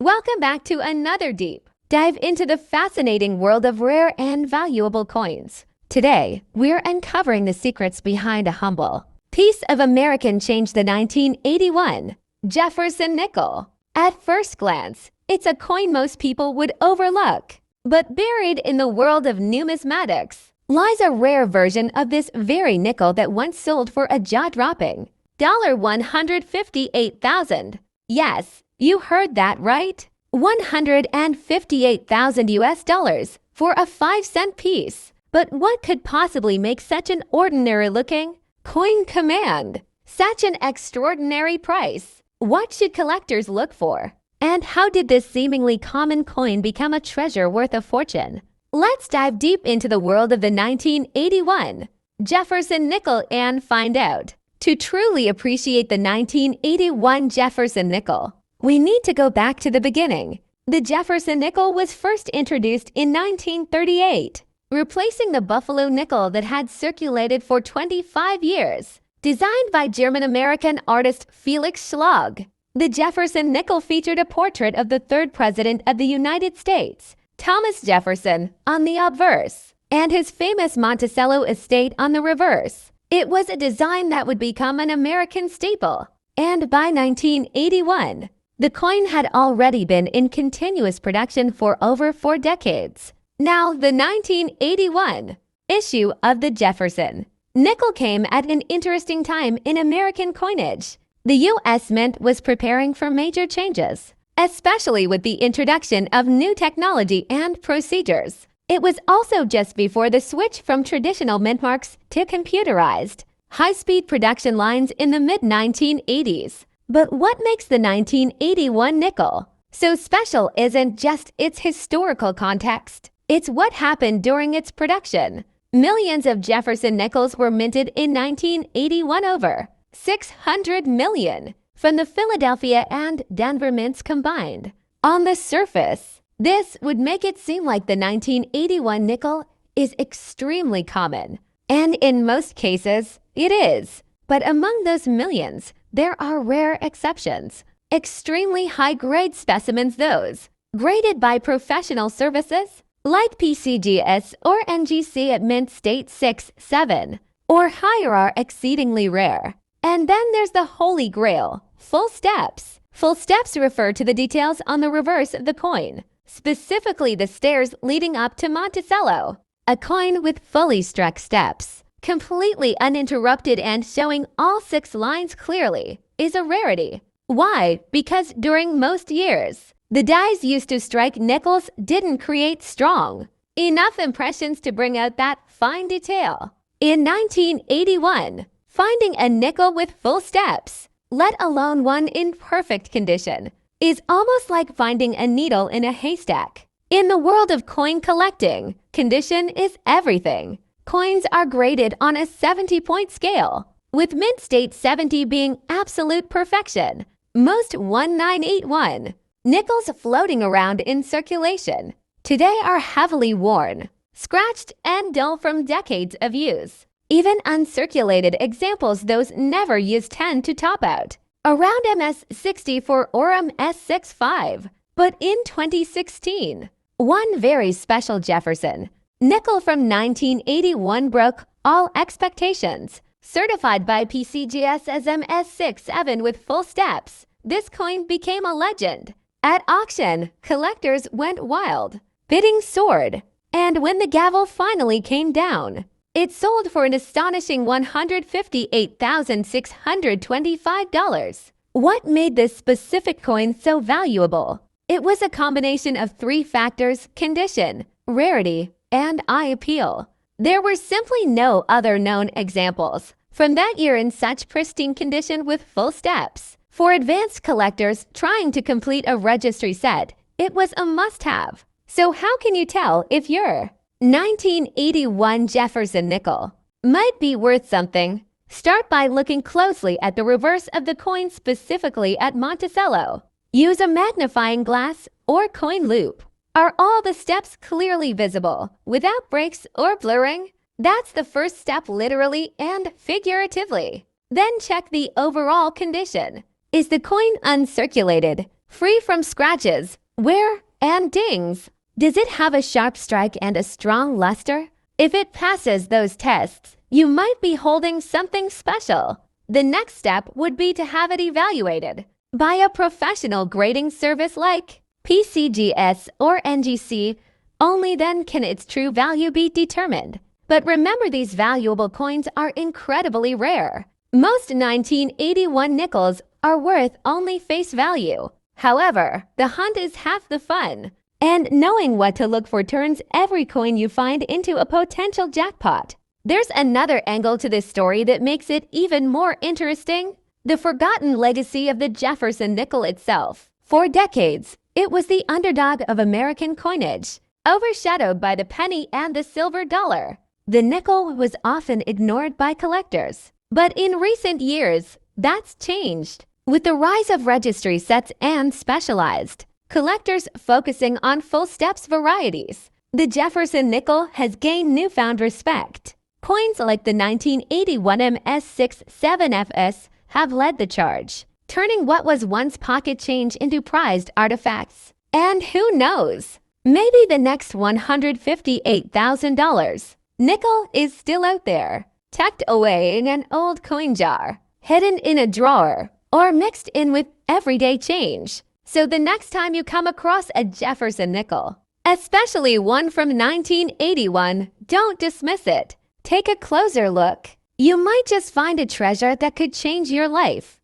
Welcome back to another deep dive into the fascinating world of rare and valuable coins. Today, we're uncovering the secrets behind a humble piece of American change, the 1981 Jefferson nickel. At first glance, it's a coin most people would overlook. But buried in the world of numismatics lies a rare version of this very nickel that once sold for a jaw-dropping $158,000. Yes, you heard that right. $158,000 for a 5-cent piece. But what could possibly make such an ordinary-looking coin command such an extraordinary price? What should collectors look for? And how did this seemingly common coin become a treasure worth a fortune? Let's dive deep into the world of the 1981 Jefferson nickel and find out. To truly appreciate the 1981 Jefferson nickel, we need to go back to the beginning. The Jefferson nickel was first introduced in 1938, replacing the Buffalo nickel that had circulated for 25 years. Designed by German-American artist Felix Schlag, the Jefferson nickel featured a portrait of the third President of the United States, Thomas Jefferson, on the obverse, and his famous Monticello estate on the reverse. It was a design that would become an American staple, and by 1981, the coin had already been in continuous production for over 4 decades. Now, the 1981 issue of the Jefferson nickel came at an interesting time in American coinage. The U.S. Mint was preparing for major changes, especially with the introduction of new technology and procedures. It was also just before the switch from traditional mint marks to computerized, high-speed production lines in the mid-1980s. But what makes the 1981 nickel so special isn't just its historical context. It's what happened during its production. Millions of Jefferson nickels were minted in 1981, over 600 million from the Philadelphia and Denver mints combined. On the surface, this would make it seem like the 1981 nickel is extremely common, and in most cases, it is. But among those millions, there are rare exceptions. Extremely high-grade specimens, those graded by professional services like PCGS or NGC at Mint State 6, 7, or higher, are exceedingly rare. And then there's the Holy Grail, full steps. Full steps refer to the details on the reverse of the coin, specifically the stairs leading up to Monticello. A coin with fully struck steps, completely uninterrupted and showing all 6 lines clearly, is a rarity. Why? Because during most years, the dies used to strike nickels didn't create strong enough impressions to bring out that fine detail. In 1981, finding a nickel with full steps, let alone one in perfect condition, is almost like finding a needle in a haystack. In the world of coin collecting, condition is everything. Coins are graded on a 70-point scale, with Mint State 70 being absolute perfection. Most 1981 nickels floating around in circulation today are heavily worn, scratched, and dull from decades of use. Even uncirculated examples, those never used, tend to top out around MS60 for Orem S65. But in 2016, one very special Jefferson nickel from 1981 broke all expectations. Certified by PCGS as MS67 with full steps, this coin became a legend. At auction, collectors went wild, bidding soared, and when the gavel finally came down, it sold for an astonishing $158,625. What made this specific coin so valuable? It was a combination of 3 factors: condition, rarity, and eye appeal. There were simply no other known examples from that year in such pristine condition with full steps. For advanced collectors trying to complete a registry set, it was a must-have. So how can you tell if your 1981 Jefferson nickel might be worth something? Start by looking closely at the reverse of the coin, specifically at Monticello. Use a magnifying glass or coin loop. Are all the steps clearly visible, without breaks or blurring? That's the first step, literally and figuratively. Then check the overall condition. Is the coin uncirculated? free from scratches, wear, and dings. Does it have a sharp strike and a strong luster? If it passes those tests, you might be holding something special. The next step would be to have it evaluated by a professional grading service like PCGS or NGC. Only then can its true value be determined. But remember, these valuable coins are incredibly rare. Most 1981 nickels are worth only face value. However, the hunt is half the fun. And knowing what to look for turns every coin you find into a potential jackpot. There's another angle to this story that makes it even more interesting. The forgotten legacy of the Jefferson nickel itself. For decades, it was the underdog of American coinage, overshadowed by the penny and the silver dollar. The nickel was often ignored by collectors. But in recent years, that's changed. With the rise of registry sets and specialized collectors focusing on full steps varieties, the Jefferson nickel has gained newfound respect. Coins like the 1981 MS67FS have led the charge, turning what was once pocket change into prized artifacts. And who knows? Maybe the next $158,000 nickel is still out there, tucked away in an old coin jar, hidden in a drawer, or mixed in with everyday change. So the next time you come across a Jefferson nickel, especially one from 1981, don't dismiss it. Take a closer look. You might just find a treasure that could change your life.